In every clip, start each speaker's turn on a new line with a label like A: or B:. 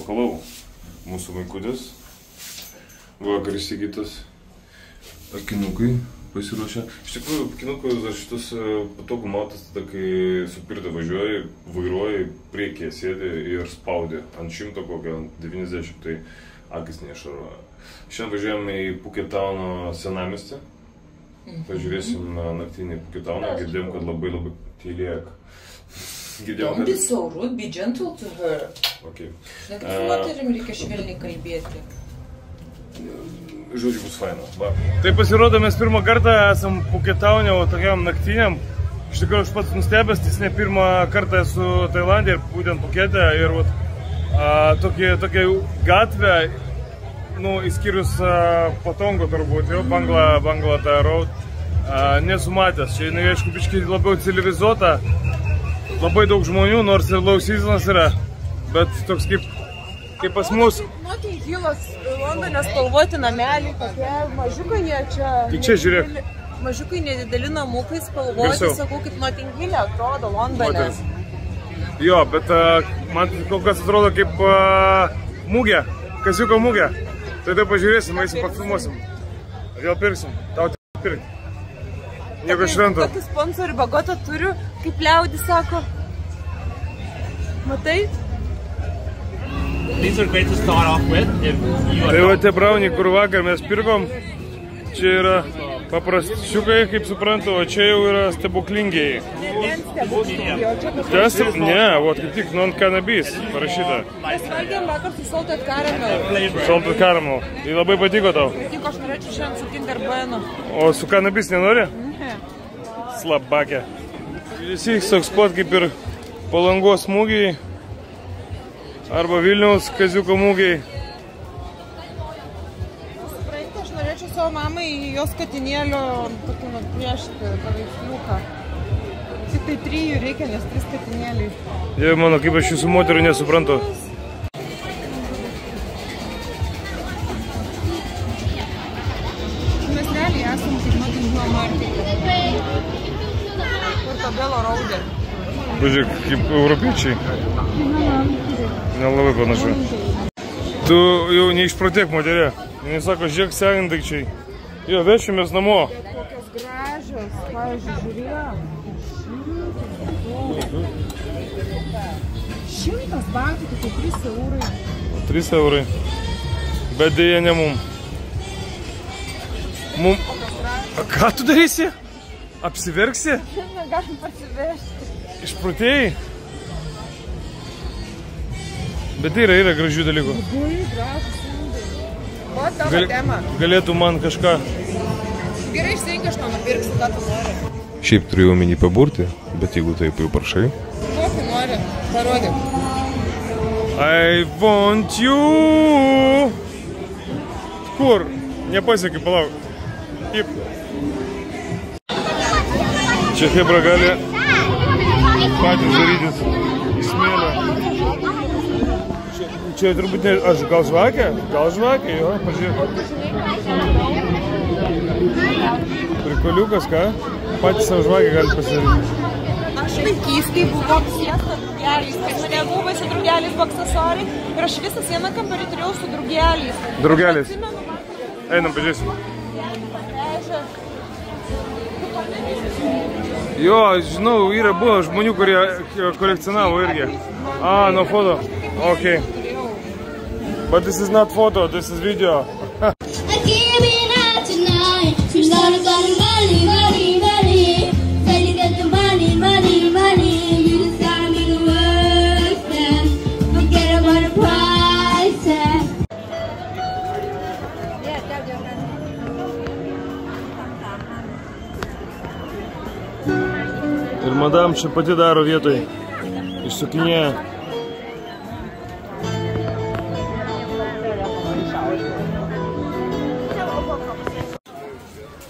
A: Hello. Mūsų vaikutis. Vakar įsigytas akinukai pasiruošę. Iš tikrųjų, akinukai dar šitus patogų matas tada, kai su pirda važiuoji, vairuoji, priekyje sėdi ir spaudi ant 100 kokio, ant 90, tai akis nešaruoja. Šiandien važiuojame į Puketauno senamiestį. Pažiūrėsim naktinį Puketauną, girdėjom, kad labai tylėk.
B: Don't be so rude, be gentle to her.
A: Okay.
B: Žinai, su moterim reikia švelniai kalbėti.
A: Žodžiu, bus faina. Tai pasirodo, mes pirmą kartą esam Puketaune, o tokiam naktiniam. Iš tikrųjų, aš pats nustebęs, nes ne pirmą kartą esu Tailandė ir būtent Pukete. Ir tokia gatvė, įskyrus Patongo turbūt, jau Bangla tą road, nesu matęs. Čia, aišku, biškai labiau civilizuota. Labai daug žmonių, nors ir low seasonas yra, bet toks kaip pas mus.
C: Notting Hillas, Londone spalvoti nameliai, tokie mažiukai jie čia.
A: Tai čia žiūrėk.
C: Mažiukai nedideli namukai spalvoti, sakau, kaip Notting Hill'e atrodo Londone.
A: Jo, bet man kol kas atrodo kaip mūgė, kaziuko mūgė. Tai pažiūrėsim, eisim, pafilmuosim. Vėl pirksim, tau pirkti. Nieko švento.
C: Tokį sponsorių bagotą turiu, kaip liaudis sako. Matai?
A: Tai va tie brauniai, kur vakar mes pirkom, čia yra paprastiukai, kaip suprantu, o čia jau yra stebuklingiai. Ne, o kaip tik non-cannabis parašyta.
C: Mes valgėm vakar su salted caramel.
A: Salted caramel. Tai labai patiko tau?
C: Patiko, aš norėčiau šiandien su Kinder Bueno.
A: O su cannabis nenori?
C: Ne.
A: Slabakė. Visi toks pat kaip ir Palangos mūgiai arba Vilniaus kaziuko mūgiai.
C: Supranti, aš norėčiau savo mamai jos katinėlio tokį nupiešti paveiksliuką. Tik tai 3 reikia, nes 3 katinėliai.
A: Dieve mano, kaip aš jūsų moterų nesuprantu.
C: Mes realiai esam kaip Notting Hill markete. Portobello Road.
A: Pažiūrėk, kaip europiečiai. Nelabai panašu. Tu jau neišprotėk, moterė. Jis sako, žiūrėk, sendaikčiai. Jo, vešimės namo.
C: Kokios gražios, pavyzdžiui, žiūrėjom. 100 batų, tai 3 eurai.
A: 3 eurai. Bet dėja ne mum. Ką tu darysi? Apsiverksi?
C: Negalim pasivežti.
A: Išprotėjai? Bet yra gražių dalykų.
C: Labai gražus indai. O tavo tema.
A: Galėtų man kažką.
C: Gerai, išsink, aš tau nupirksiu, ką tu nori.
A: Šiaip turėjau omeny paburti, bet jeigu taip jau prašai.
C: Kokį nori, parodyk.
A: I want you. Kur? Nepasiekiu, palauk. Taip. Čia hebra gali patys darytis į smėlę. Čia turbūt ne... Aš gal žvakė? Gal žvakė, jo, pažiūrėk. Prikoliukas, ką? Patys savo žvakė gali pasidaryti.
C: Aš vaikystėj buvau apsėsta drugeliais, kai mane buvasi drugeliais buvo aksesuarai ir aš visą sieną kambarį turėjau su drugeliais.
A: Drugeliais? Einam, pažiūrėsim. Jo, žinau, yra buvo žmonių, kurie kolekcionavo irgi. No foto. Okay. But this is not photo, this is video. Ir madam čia pati daro vietoj. Išsukinėja.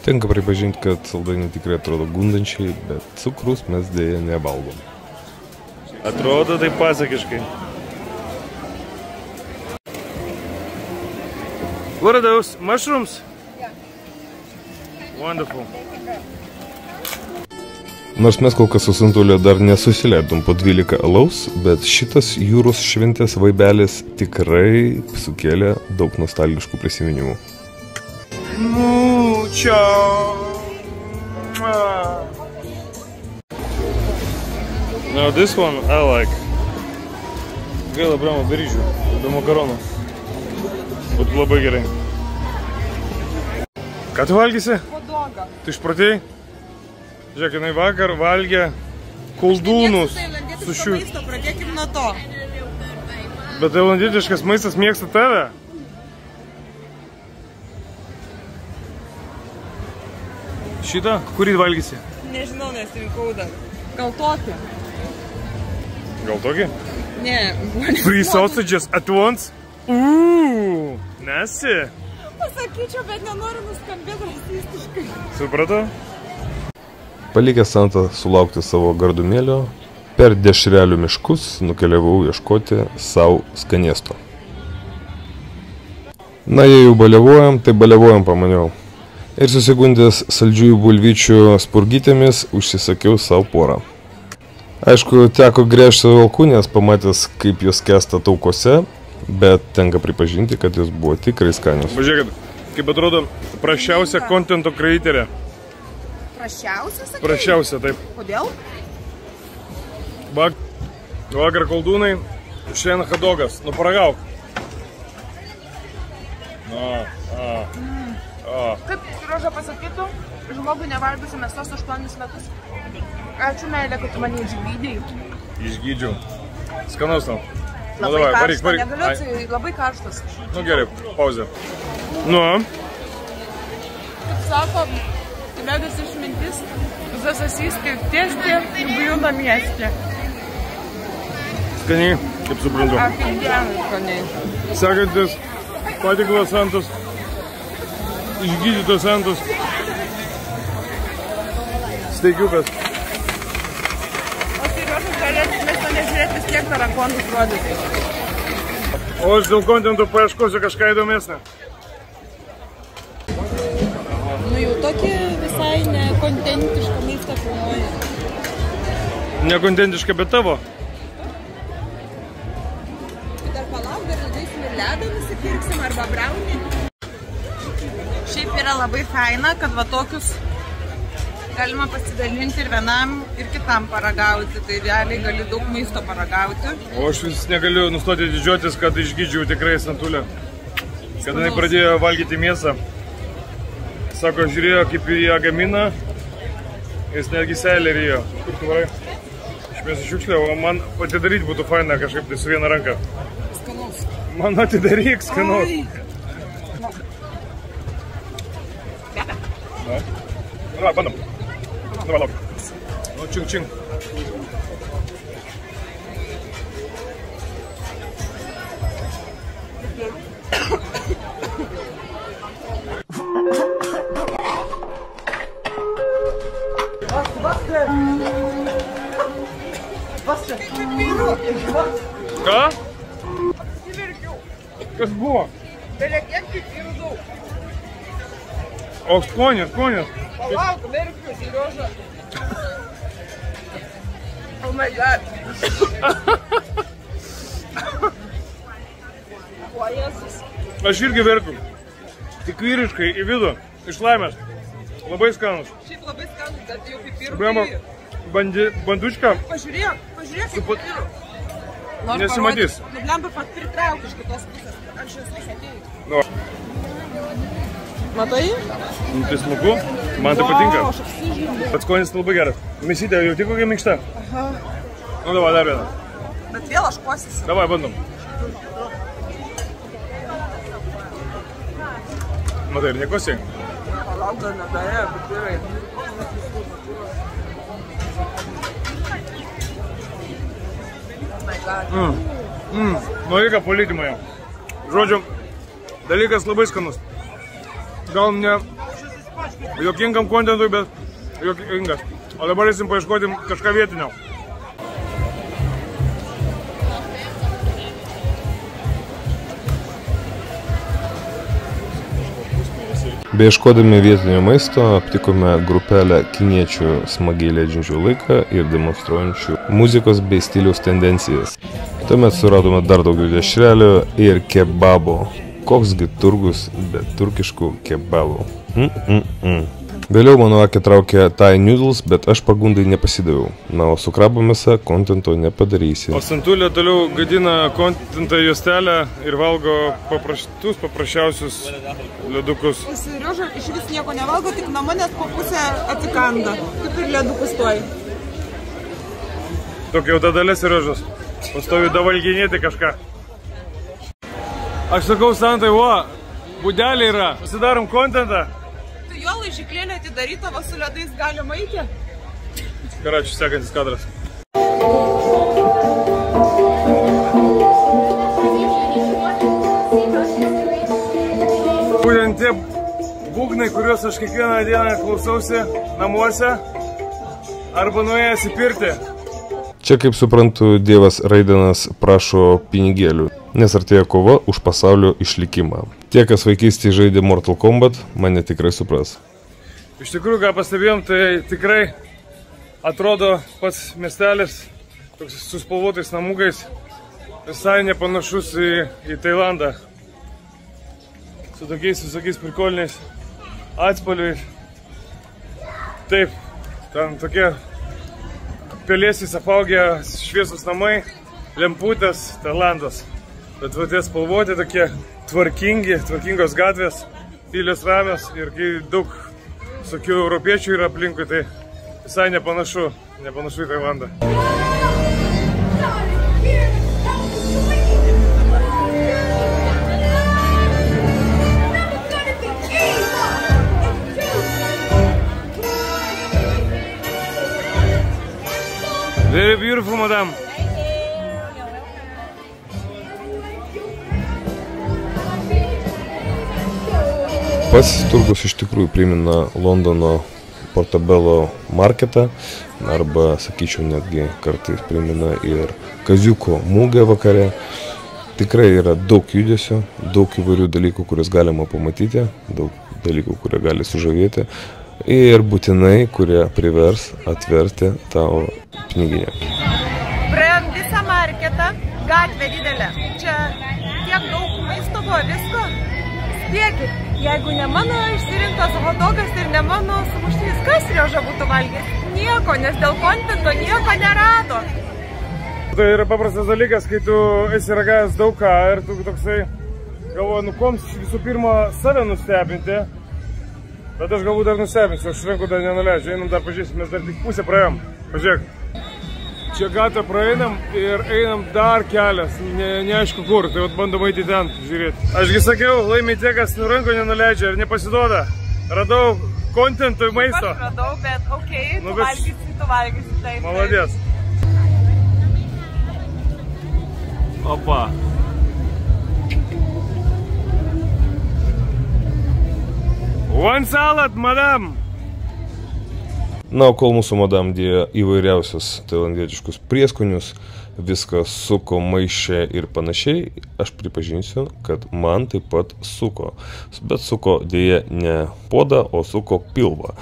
A: Tenka pripažinti, kad saldainiai tikrai atrodo gundančiai, bet cukrus mes dėja nevalgom. Atrodo taip pasakiškai. What are those? Mushrooms? Yeah. Wonderful.
D: Nors mes kol kas su Santulė dar nesusileidom po 12 alaus, bet šitas jūros šventės vaibelis tikrai sukėlė daug nostalgiškų prisiminimų.
A: Mucho. Now this one I like. Gaila, bramo, be ryžių, be makaronų. Būtų labai gerai. Ką tu valgysi?
C: Hodogą.
A: Tu išpratėjai? Žiūrėk, jinai vakar valgė koldūnus su šių.
C: Pradėkim nuo to.
A: Bet tailandietiškas maistas mėgsta tave? Šitą? Kurį valgysi?
C: Nežinau, nesirinkau dar. Gal tokį?
A: Gal tokį?
C: Ne.
A: Free sausages at once? Nesi?
C: Pasakyčiau, bet nenoriu nuskambėti rasistiškai.
A: Supratau?
D: Palikęs Santą sulaukti savo gardumėlio, per Dešrelių miškus nukeliavau ieškoti savo skanėsto. Na, jei jau baliavojam, tai baliavojam, pamaniau. Ir susigundęs saldžiųjų bulvyčių spurgytėmis užsisakiau savo porą. Aišku, teko gręžti savo alkūnės, pamatęs, kaip jos kesta taukose, bet tenka pripažinti, kad jos buvo tikrai skanios.
A: Pažiūrėkit, kaip atrodo prasčiausia kontento kreiterė.
C: Prašiausia, sakai?
A: Prašiausia, taip.
C: Kodėl?
A: Vakar koldūnai, šiandien hodogas. Nu, paragauk.
E: Kaip Roža pasakytų, žmogui nevalgysiu mėsos 8 metus. Ačiū, meilė, kad tu mane išgydėjai.
A: Išgydžiau. Skanus tau.
E: Labai karštas, negaliu, labai karštas.
A: Nu gerai, pauzė. Nu.
E: Kaip sako, liaudės išmintis, zasasys kaip tiesti ir bliūna miestė.
A: Skaniai, kaip suprantu.
E: Afingianai skaniai.
A: Sekantis patiklas Santas. Išgydytas Santas. Steikiukas.
E: O Seriožas galėtų mes to nežiūrėti, vis tiek tarakonus rodyti.
A: O aš dėl kontento paieškosiu kažką įdomesnę.
C: Nu jau tokį visai nekontentišką maistą filmuoji.
A: Nekontentiška, bet tavo?
C: Dar palauk, dar žaisim ir ledą nusipirksim arba braunį.
E: Šiaip yra labai faina, kad va tokius galima pasidalinti ir vienam, ir kitam paragauti. Tai realiai gali daug maisto paragauti.
A: O aš vis negaliu nustoti didžiuotis, kad išgydžiau tikrai Santulę. Kad jinai pradėjo valgyti mėsą. Sako, žiūrėjo, kaip ją gamina. Jis netgi seilę rijo. Kur tu varai? Išmėsiu šiukšlę, o man atidaryti būtų faina kažkaip tai su viena ranka.
C: Skanaus.
A: Man atidaryk skanaus. Давай, bandom. Давай, lauk. Nu, čing. Ką? Kas buvo?
E: Belekiek pipirų daug.
A: O skonis.
E: Palauk, verkiu, Serioža. Oh my god. O, Jėzus.
A: Aš irgi verkiu. Tik vyriškai į vidų. Iš laimės. Labai skanus.
E: Šiaip labai skanus, bet jau pipirų.
A: Brema, bandučka.
E: Pažiūrėk kaip pipirų.
A: Nesimatys.
E: Neblemba pat pritrauk iš kitos pusės. Aš esu atėjus.
A: Nu.
C: Matai?
A: Tai smagu. Man tai patinka. Bet skonis labai geras. Mėsytė jau tik kokia minkšta.
C: Aha.
A: Nu, davai, dar vieną.
E: Bet vėl aš kosysiu.
A: Davai, bandom. Matai, ir nekosiai.
E: Palauk, gal nedarė, pipirai. Oh my god.
A: Nu, reikia politimo jau. Žodžiu, dalykas labai skanus. Gal ne jokingam kontentui, bet jokingas. O dabar eisim paieškoti kažką vietinio.
D: Beieškodami vietinio maisto aptikome grupelę kiniečių smagiai leidžiančių laiką ir demonstruojančių muzikos bei stiliaus tendencijas. Tuomet suradome dar daugiau dešrelių ir kebabų. Koksgi turgus be turkiškų kebabų. Vėliau mano akį traukė Thai noodles, bet aš pagundai nepasidaviau. Na, o su krabų mėsa kontento nepadarysi.
A: O Santulė toliau gadina kontentą juostelę ir valgo paprasčiausius ledukus.
E: Serioža iš vis nieko nevalgo, tik nuo manęs po pusę atsikanda. Kaip ir ledukus toj.
A: Tokia jau ta dalis Seriožas. Pastovi davalginėti kažką. Aš sakau Santai, būdelė yra. Pasidarom kontentą.
E: Jo laižyklėlė atidaryta, va su ledais galima eiti.
A: Karačiu, sekantis kadras. Būtent tie būgnai, kuriuos aš kiekvieną dieną klausausi namuose arba nuėjęs į pirtį.
D: Čia, kaip suprantu, dievas Raidenas prašo pinigėlių, nes artėja kova už pasaulio išlikimą. Tie, kas vaikystėje žaidė Mortal Kombat, mane tikrai supras.
A: Iš tikrųjų, ką pastebėjom, tai tikrai atrodo pats miestelis toks su spalvotais namukais visai nepanašus į Tailandą. Su tokiais visokiais prikoliniais atspalviais. Taip, ten tokie pelėsiais apaugę šviesus namai, lemputės, Tailandas. Bet va tie spalvoti tokie tvarkingos gatvės, tylios ramios ir kai daug visokių europiečių yra aplinkui, tai visai nepanašu į Tailandą. Very beautiful, madam.
D: Pats turgus iš tikrųjų primena Londono Portobello marketą, arba, sakyčiau, netgi kartais primena ir kaziuko mugę vakare. Tikrai yra daug judesio, daug įvairių dalykų, kuriuos galima pamatyti, daug dalykų, kurie gali sužavėti ir būtinai, kurie privers atverti tavo piniginę.
E: Praėjom visą marketą, gatvė didelė. Čia tiek daug maisto buvo, visko. Spėkit, jeigu ne mano išsirinktas hotdogas ir ne mano sumuštinis, kas Serioža būtų valgęs? Nieko, nes dėl kontento nieko nerado.
A: Tai yra paprastas dalykas, kai tu esi ragavęs daug ką ir tu toksai galvoji, koms visų pirma save nustebinti. Bet aš galbūt dar nustebinsiu, aš renku dar nenuleidžiu, einam dar pažiūrėsim, mes dar tik pusę praėjom. Pažiūrėk, čia gatvę praeinam ir einam dar kelias, neaišku kur, tai vat bandom eiti ten, žiūrėti. Ašgi sakiau, laimi tie, kas rankų nenuleidžia ir nepasiduoda. Radau kontentui maisto.
E: Aš radau, bet okei, tu valgysi, taip.
A: Maladės. Opa. One salad, madam!
D: Na, o kol mūsų madam dėjo įvairiausius tailandietiškus prieskonius, viską suko, maišė ir panašiai, aš pripažinsiu, kad man taip pat suko. Bet suko dėja ne podą, o suko pilvą.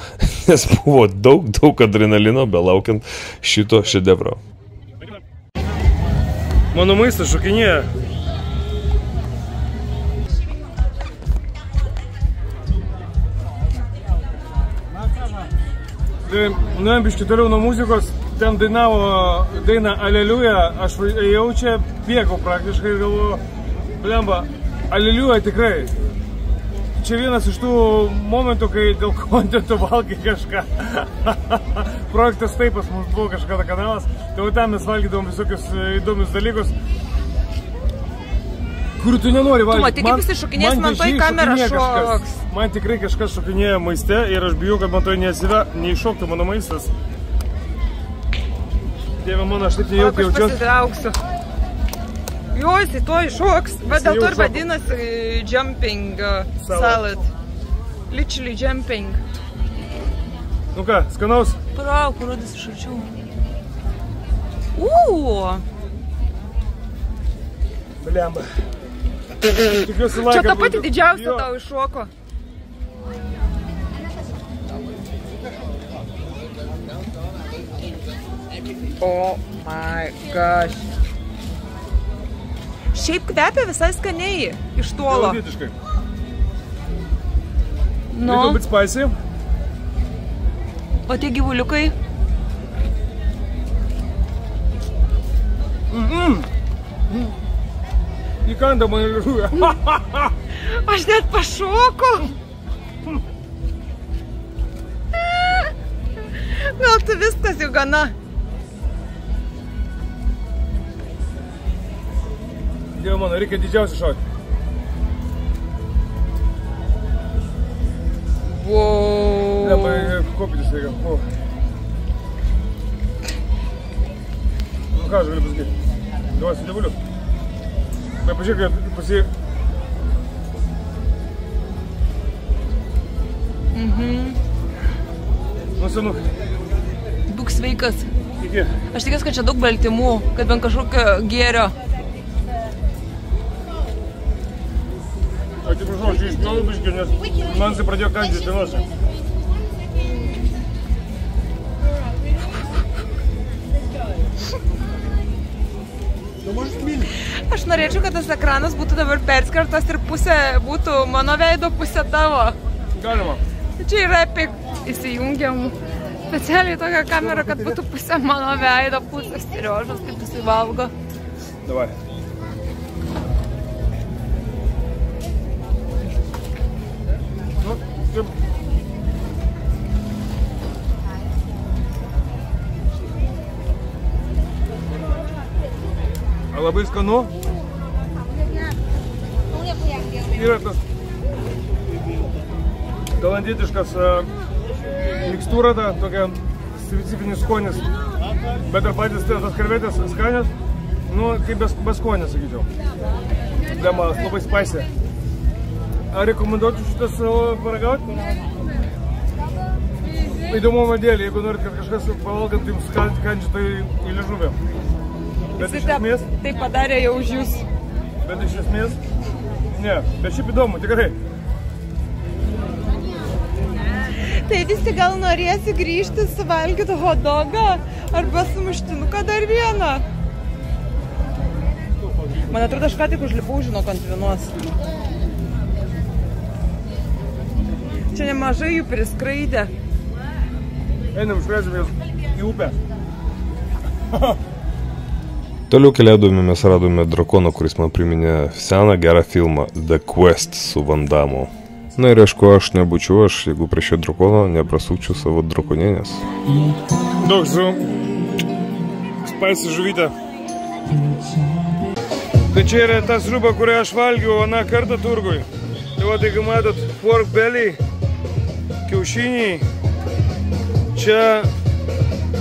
D: Nes buvo daug adrenalino, belaukiant šito šedevro.
A: Mano maistas šokinėja. Nuėjom biškį toliau nuo muzikos, ten dainavo dainą Aleliuja, aš ėjau čia, bėgau praktiškai ir galvoju, blemba, Aleliuja tikrai. Čia vienas iš tų momentų, kai dėl kontento valgai kažką. Projektas Taipas mums buvo kažkada kanalas, tai ten mes valgydavom visokius įdomius dalykus, kurių tu nenori valgyti.
E: Tu matai, kaip jis šokinės, man toj kamera šoks.
A: Man tikrai kažkas šokinėja maiste ir aš bijau, kad man toj neiššoktų mano maistas. Dieve mano, aš taip nejaukiai jaučiuosi.
E: Aš pasitrauksiu. Jo, jisai to iššoks, bet dėl to ir vadinasi jumping salad. Literally jumping.
A: Nu ką, skanaus?
E: Prauk, parodys iš arčiau.
A: Blemba.
E: Čia ta pati didžiausia tau iššoko. Oh my gosh. Šiaip kvepia visai skaniai iš tolo.
A: Galutiškai.
E: No.
A: Little bit spicy.
E: O tie gyvuliukai?
A: Įkanda mane liežuvę.
E: Aš net pašoku. Gal tu viskas jau gana?
A: Dieve mano, reikia didžiausią šokį.
E: Wow.
A: Labai kopytis reikia. Nu ką, aš galiu pasakyti. Davai su dievuliu. Bet pažiūrėk, kad Nu, senuk.
E: Būk sveikas.
A: Iki.
E: Aš tikiuosi, kad čia daug baltymų, kad bent kažkokio gėrio.
A: Atsiprašau, aš išpjauju biškį, nes man tai pradėjo kandžioti nosį.
E: Aš norėčiau, kad tas ekranas būtų dabar perskertas ir pusė būtų mano veido, pusė tavo.
A: Galima.
E: Čia yra epic. Įsijungiam specialiai tokią kamerą, kad būtų pusė mano veido, pusė Seriožas, kaip jisai valgo.
A: Davai. Nu, taip. Labai skanu. Yra tas talandietiškas mikstūra, tokia specifinis skonis. Bet ir patys tas karvetės skanios, nu, kaip be skonės, sakyčiau. Lemas, labai spicy. Ar rekomenduočiau šitas paragauti? Įdomumo dėlį, jeigu norit, kad kažkas pavalgant jums kandžių, tai į liežuvę. Bet iš esmės...
E: Tai padarė jau už jūs.
A: Bet iš esmės... Ne, bet šiaip įdomu, tikrai.
E: Tai visi gal norėsi grįžti suvalgyti hotdogą arba sumuštinuką dar vieną. Man atrodo, aš ką tik užlipau, žinok, ant vienos. Čia nemažai jų priskraidė.
A: Einam, išvežėmės į upę.
D: Toliau keliaudami mes radome drakoną, kuris man priminė seną gerą filmą The Quest su Van Damu. Na ir aišku, aš nebūčiau aš, jeigu prie šio drakono neprasukčiau savo drakonienės.
A: Daug su spicy žuvytė. Tai čia yra ta sriuba, kurią aš valgiau aną kartą turgui. Tai va, jeigu matot, pork belly, kiaušiniai. Čia,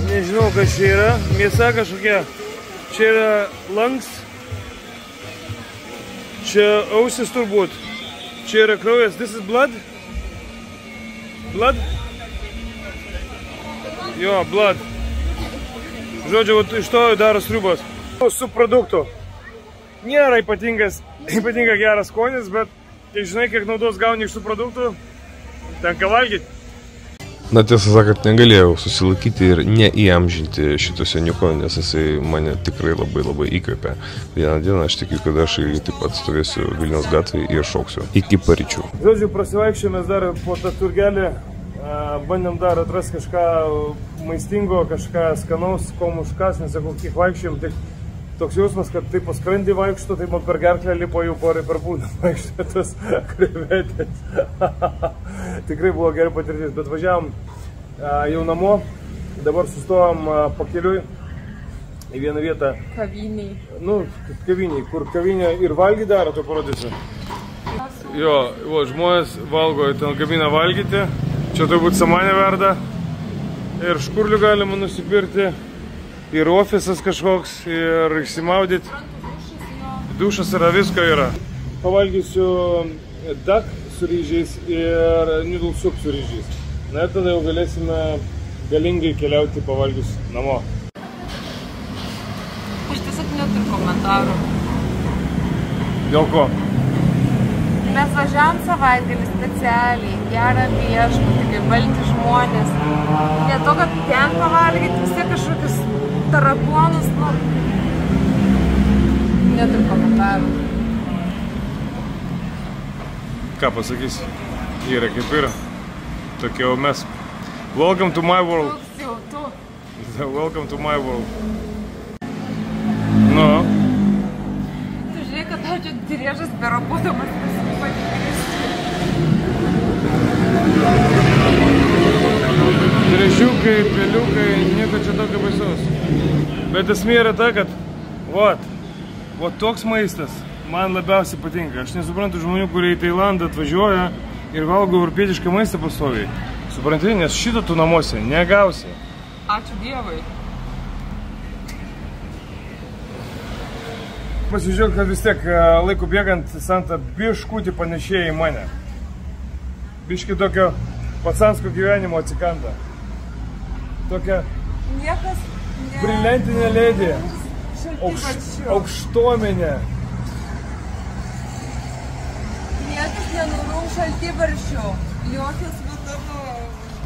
A: nežinau, kas čia yra, mėsa kažkokia. Čia yra lanks. Čia ausis turbūt. Čia yra kraujas. This is blood? Blood? Jo, blood. Žodžiu, iš to daro sriubos. Subproduktų. Nėra ypatinga geras skonis, bet kai žinai, kiek naudos gauni iš subproduktų, tenka valgyti.
D: Na tiesą sakant, negalėjau susilaikyti ir neįamžinti šito seniuko, nes jisai mane tikrai labai įkvėpė. Vieną dieną aš tikiu, kad aš taip pat stovėsiu Vilniaus gatvėje ir šoksiu iki paryčių.
A: Žodžiu, prasivaikščiojomės dar po tą turgelį, bandėm dar atrasti kažką maistingo, kažką skanaus, ko muškas, nes jeigu kiek vaikščiojom, tik toks jausmas, kad taip po skrandį vaikšto, taip man per gerklę lipo jau porai per būdą vaikšto tos krevetės. Tikrai buvo gera patirtis, bet važiavom jau namo, dabar sustojom pakeliui į vieną vietą.
E: Kaviniai.
A: Nu, kaviniai, kur kavinė ir valgy daro, to parodysiu. Jo, žmonės valgo į ten kavinę valgyti, čia turbūt samanė verda ir škurlių galima nusipirkti. Ir ofisas kažkoks, ir išsimaudyti. Dušas yra, visko yra. Pavalgysiu duck su ryžiais ir noodle soup su ryžiais. Na ir tada jau galėsime galingai keliauti pavalgius namo.
E: Aš tiesiog neturiu komentarų.
A: Dėl ko?
E: Mes važiavom savaitgalį specialiai, gerą viešbutį, kaip balti žmonės. Ne to, kad ten pavalgyti, vis tiek kažkokius tarakonus, nu. Neturiu komentarų.
A: Ką pasakysi? Yra kaip yra. Tokie jau mes. Welcome to my world.
E: Toks jau tu.
A: Welcome to my world. Nu.
E: Tu žiūrėk, kad tau čia driežas berapudamas pasipatikris.
A: Driežiukai, peliukai, nieko čia tokio baisaus. Bet esmė yra ta, kad vat toks maistas man labiausiai patinka. Aš nesuprantu žmonių, kurie į Tailandą atvažiuoja ir valgo europietišką maistą pastoviai. Supranti, nes šito tu namuose negausi.
E: Ačiū Dievui.
A: Pasižiūrėjau, kad vis tiek laiku bėgant Santa biškutį panešėja į mane. Biški tokio pacansko gyvenimo atsikanda. Tokia
E: Niekas
A: brilliantinė lėdė. Aukštuomenė.
E: Niekas nenurūm šaltibarščių. Jokios vidurų.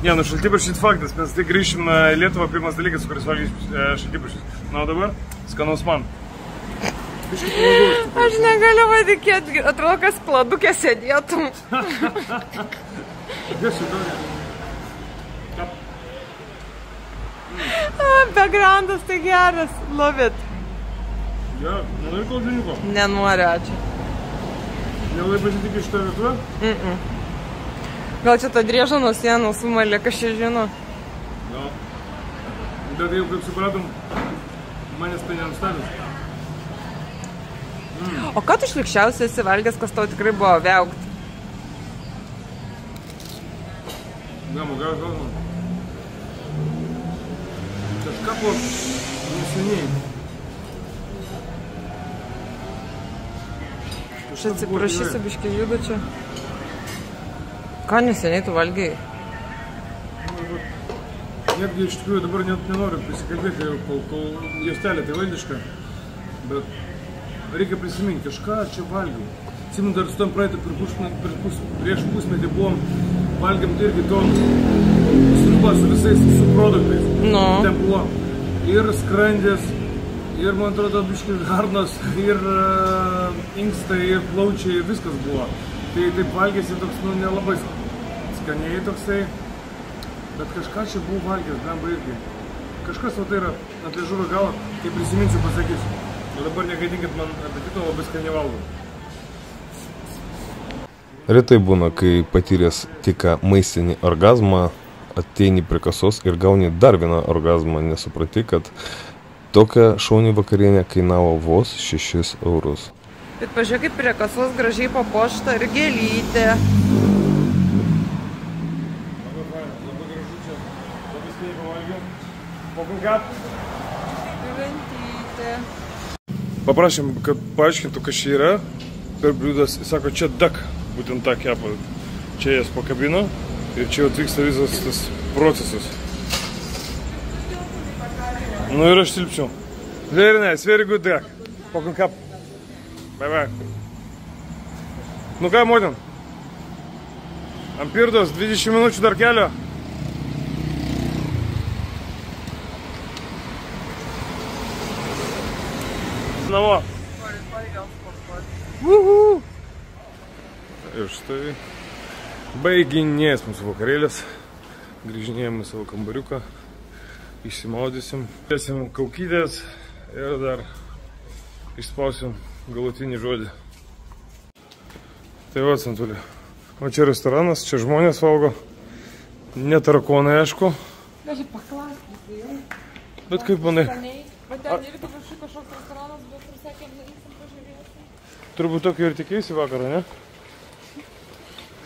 A: Ne, nu šaltibarščiai faktas. Mes tai grįšim į Lietuvą, pirmas dalykas, kuris valgys šaltibarščius. Na, o dabar skanaus man.
E: Aš negaliu patikėti, atrodo, kas pladukė sėdėtum. Backgroundas tai geras, love it.
A: Ja, nenori koldžiuniuko?
E: Nenoriu, ačiū.
A: Nelai pasitikė šitą vietuvę?
E: Gal čia ta drieža nuo sienų sumalė, kas čia žino?
A: Gal. Bet jau kaip supratom, manęs tai nenustebins.
E: O ką tu šlikščiausiai esi valgęs, kas tau tikrai buvo viaugt?
A: Gamu, galvom. Kažką po neseniai.
E: Aš atsiprašysiu, biškį judu čia. Ką neseniai tu valgiai?
A: Netgi iš tikrųjų dabar net nenoriu prisikalbėti, kol juostelė tai valdiška. Bet reikia prisiminti, kažką čia valgiau. Atsimenu, dar su tom praeitą prieš pusmetį buvom, valgiam tai irgi to sriuba su visais su produktais.
E: No.
A: Ten buvo ir skrandės, ir, man atrodo, biškis žarnos, ir inkstai, ir plaučiai, viskas buvo. Tai taip valgėsi toks, nu, nelabai skaniai toksai, bet kažką čia buvau valgęs, blemba irgi. Kažkas va tai yra ant liežuvio galo, kai prisiminsiu, pasakysiu. O dabar negadinkit man apetito, labai skaniai valgau.
D: Retai būna, kai patyręs tik maistinį orgazmą, ateini prie kasos ir gauni dar vieną orgazmą, nesupranti, kad tokia šauni vakarienė kainavo vos 6 eurus.
E: Bet pažiūrėkit, prie kasos gražiai papuošta ir gėlytė.
A: Labai faina, labai gražu čia, labai skaniai pavalgiau. Pakunkat.
E: Gyventytė.
A: Paprašėm, kad paaiškintų, kas čia yra. Per bliūdas, sako, čia dak, būtent tą kepą. Čia jas pakabino ir čia atvyksta visas tas procesas. Nu ir aš tilpčiau. Very nice, very good dak. Pakunkap. Bye bye. Nu ką, motin? Ant pirdos, 20 minučių dar kelio. Namo. Uhu. Ir štai baiginės mūsų vakarėlės. Grįžinėjame į savo kambariuką. Išsimaudysim. Dėsim kaukytės ir dar išspausim galutinį žodį. Tai va, Santulė. O čia restoranas, čia žmonės valgo. Ne tarakonai, aišku.
E: Gali paklausti jau.
A: Bet kaip manai?
E: Bet ten irgi kažkoks restoranas, bet ir sakėm, neįsim pažiūrėti.
A: Turbūt tokio ir tikėjusi vakarą, ne?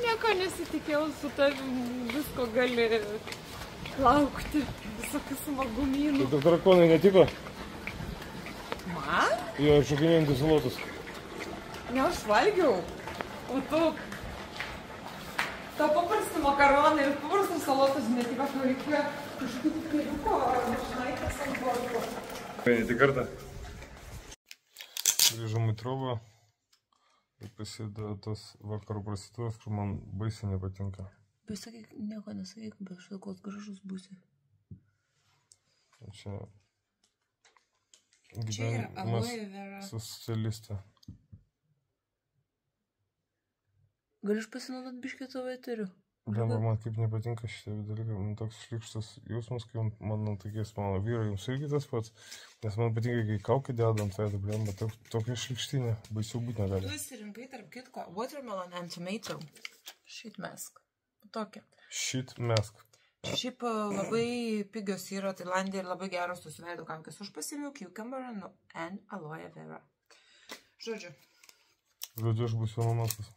E: Nieko nesitikėjau, su tavim visko gali laukti, visokių smagumynų.
A: Tai tarakonai netiko?
E: Man?
A: Jo, šokinėjantys salotus.
E: Ne, aš valgiau. O tu? Tau paprasti makaronai ir paprastas salotas netiko, kad reikėjo kažkokį kailiuko ar našnaitės ant borto.
A: Vienyti kartą. Grįžom į trobą ir prasideda tas vakarų prasidūros, kur man baisiai nepatinka.
B: Bet sakyk, nieko nesakyk, bet štai koks gražus būsi.
A: Čia
C: Čia yra aloe vera.
D: Socialistė.
B: Gal aš pasinaudot biškį tavo eteriu?
D: Blemba, man kaip nepatinka šitie dalykai, man toks šlikštas jausmas, kai man tokies mano vyrai, jums irgi tas pats, nes man patinka, kai kaukį deda ant veido, blemba, tokia šlikštinė, baisiau būti negali.
B: Tu įsirinkai tarp kitko watermelon and tomato. Sheet mask. Tokia.
D: Sheet mask.
B: Šiaip labai pigios yra Tailandė ir labai geros tos veido kaukės. Aš pasimiau cucumber and aloe vera. Žodžiu,
D: Aš būsiu mamatas.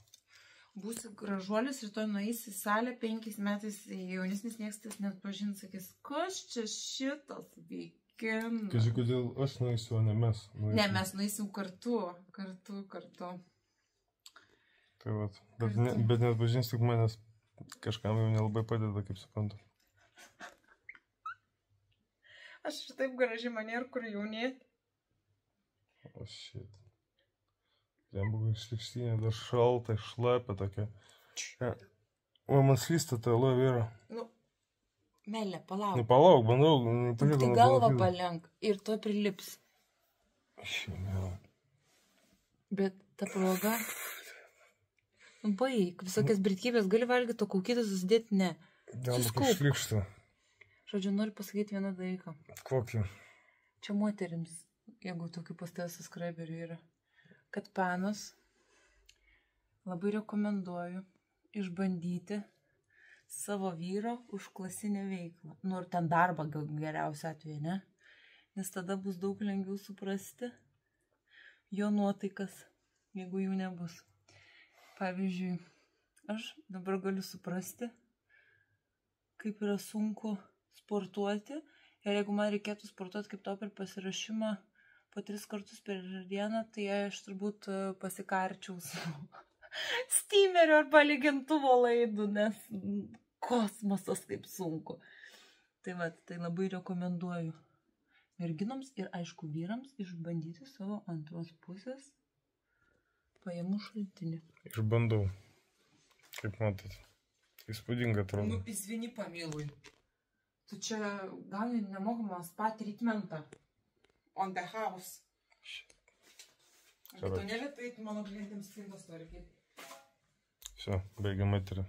B: būsi gražuolis, rytoj nueisi į salę 5 metais jaunesnis niekas net pažins, sakys, kas čia šitas veikinas.
D: Kaži, kodėl aš nueisiu, o ne mes?
B: Ne, mes nueisim kartu.
D: Tai vat, bet net pažins tik manęs kažkam jau nelabai padeda, kaip suprantu.
B: Aš taip gražiai manier, kur jaunėti.
D: O shit. Lembugai šlikštinė, dar šalta, šlapia tokia. O man slysta ta aloe vera.
B: Nu, melė, palauk.
D: Nu, palauk, bandau.
B: Tai galvą palenk ir to prilips.
D: Šiandien.
B: Bet ta proga... Baig, visokias britkybės gali valgyti, o kaukytas susidėti ne.
D: Lembugai šlikšta.
B: Žodžiu, noriu pasakyti vieną dalyką.
D: Kokį?
B: Čia moterims, jeigu tokių pas tavęs subscriberių yra. Kad panas labai rekomenduoju išbandyti savo vyro užklasinę veiklą. Nu, ir ten darbą geriausia atveju, ne? Nes tada bus daug lengviau suprasti jo nuotaikas, jeigu jų nebus. Pavyzdžiui, aš dabar galiu suprasti, kaip yra sunku sportuoti. Ir jeigu man reikėtų sportuoti kaip to per pasirašymą po 3 kartus per dieną, tai aš turbūt pasikarčiau su steameriu arba lygintuvo laidu, nes kosmosas kaip sunku. Tai va, tai labai rekomenduoju merginoms ir aišku vyrams išbandyti savo antros pusės pajamų šaltinį.
D: Išbandau. Kaip matot. Įspūdinga atrodo.
B: Nu, izvini pamilui. Tu čia gauni nemokamą spa treatmentą. On the house. Bet tu nelietai mano klientėms skintos tvarkyti.
D: Все, baigiam eterį.